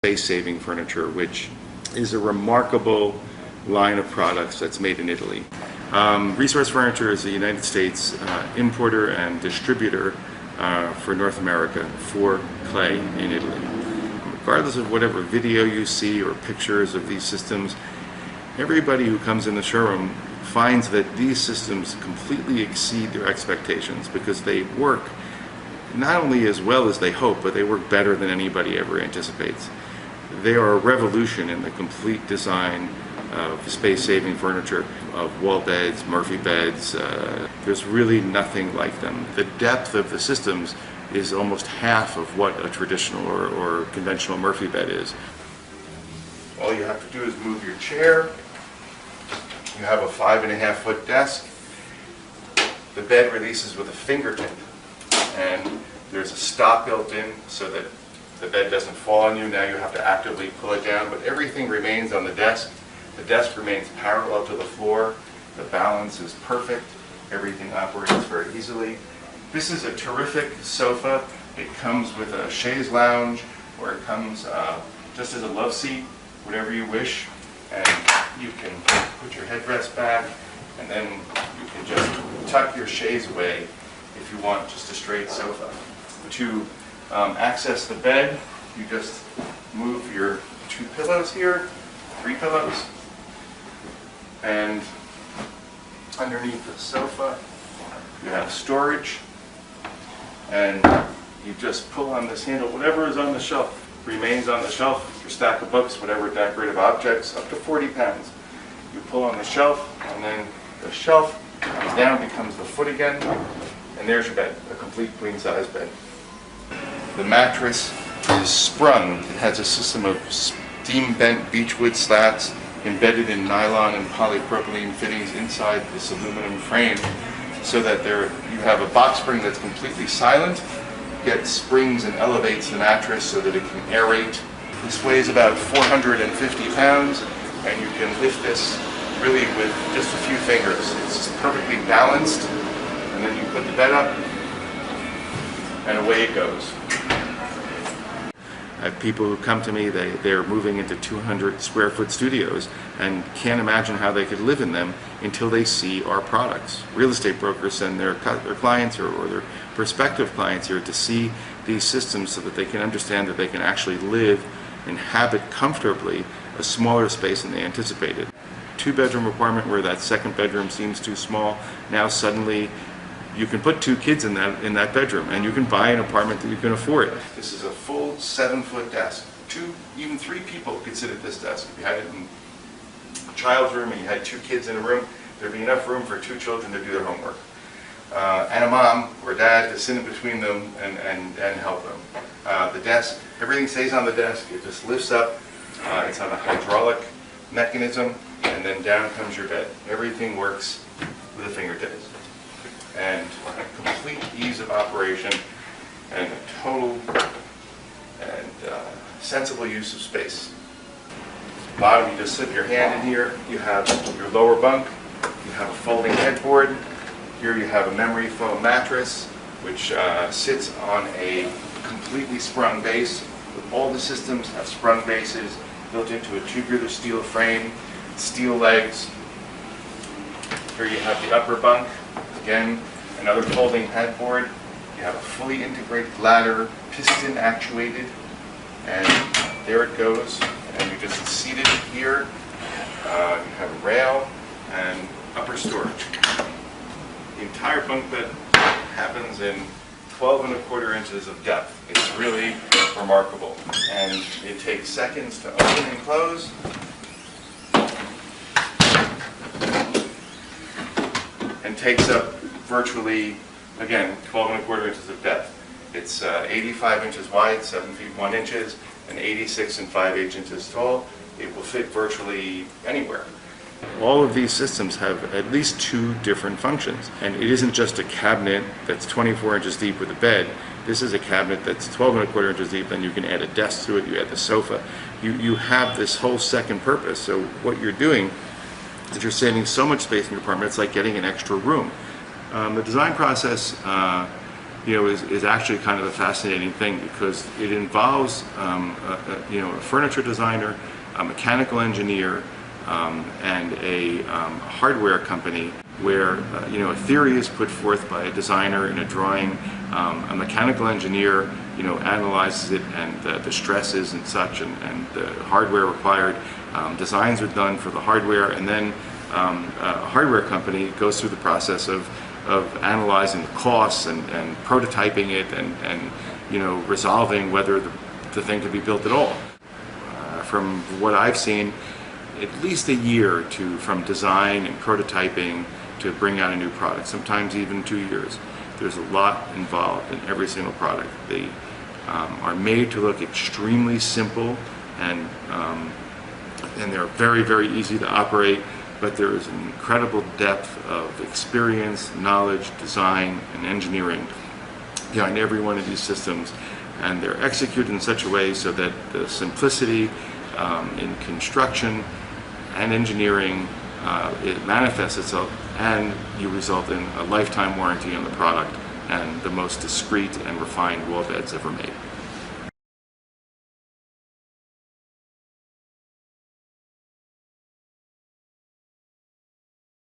space-saving furniture, which is a remarkable line of products that's made in Italy. Resource Furniture is a United States importer and distributor for North America for clay in Italy. Regardless of whatever video you see or pictures of these systems, everybody who comes in the showroom finds that these systems completely exceed their expectations because they work not only as well as they hope, but they work better than anybody ever anticipates. They are a revolution in the complete design of space-saving furniture, of wall beds, Murphy beds. There's really nothing like them. The depth of the systems is almost half of what a traditional or conventional Murphy bed is. All you have to do is move your chair. You have a 5.5-foot desk. The bed releases with a fingertip, and there's a stop built in so that the bed doesn't fall on you. Now you have to actively pull it down, but everything remains on the desk. The desk remains parallel to the floor. The balance is perfect. Everything operates very easily. This is a terrific sofa. It comes with a chaise lounge, or it comes just as a love seat, whatever you wish. And you can put your headrest back, and then you can just tuck your chaise away if you want just a straight sofa. To access the bed, you just move your 2 pillows here, 3 pillows, and underneath the sofa you have storage, and you just pull on this handle. Whatever is on the shelf remains on the shelf. Your stack of books, whatever decorative objects, up to 40 pounds. You pull on the shelf, and then the shelf comes down, becomes the foot again, and there's your bed, a complete queen-size bed. The mattress is sprung. It has a system of steam-bent beechwood slats embedded in nylon and polypropylene fittings inside this aluminum frame, so that you have a box spring that's completely silent, gets springs and elevates the mattress so that it can aerate. This weighs about 450 pounds, and you can lift this really with just a few fingers. It's perfectly balanced, and then you put the bed up, and away it goes. I have people who come to me, they're moving into 200 square foot studios and can't imagine how they could live in them until they see our products. Real estate brokers send their clients or their prospective clients here to see these systems so that they can understand that they can actually live, inhabit comfortably a smaller space than they anticipated. 2-bedroom apartment where that second bedroom seems too small, now suddenly you can put 2 kids in that bedroom, and you can buy an apartment that you can afford. This is a full 7-foot desk. 2, even 3 people could sit at this desk. If you had it in a child's room and you had 2 kids in a room, there'd be enough room for 2 children to do their homework. And a mom or dad to sit in between them and help them. The desk, everything stays on the desk. It just lifts up. It's on a hydraulic mechanism, and then down comes your bed. Everything works with a fingertips. And a complete ease of operation and a total and sensible use of space. Bottom, you just slip your hand in here. You have your lower bunk. You have a folding headboard. Here you have a memory foam mattress, which sits on a completely sprung base. All the systems have sprung bases built into a tubular steel frame, steel legs. Here you have the upper bunk. Again, another folding headboard. You have a fully integrated ladder, piston actuated, and there it goes. And you just seat it here. You have a rail and upper storage. The entire bunk bed happens in 12.25 inches of depth. It's really remarkable, and it takes seconds to open and close. And takes up virtually, again, 12.25 inches of depth. It's 85 inches wide, 7 feet 1 inches, and 86 5/8 inches tall. It will fit virtually anywhere. All of these systems have at least 2 different functions, and it isn't just a cabinet that's 24 inches deep with a bed. This is a cabinet that's 12.25 inches deep, then you can add a desk to it, you add the sofa. You have this whole second purpose. So what you're doing is you're saving so much space in your apartment, it's like getting an extra room. The design process is actually kind of a fascinating thing, because it involves a furniture designer, a mechanical engineer, and a hardware company, where a theory is put forth by a designer in a drawing. A mechanical engineer analyzes it, and the stresses and such, and the hardware required. Designs are done for the hardware, and then a hardware company goes through the process of analyzing the costs and prototyping it, and resolving whether the thing can be built at all. From what I've seen, at least a year from design and prototyping to bring out a new product, sometimes even 2 years. There's a lot involved in every single product. They are made to look extremely simple, and they're very, very easy to operate, but there is an incredible depth of experience, knowledge, design, and engineering behind every one of these systems, and they're executed in such a way so that the simplicity in construction and engineering, it manifests itself, and you result in a lifetime warranty on the product and the most discreet and refined wall beds ever made.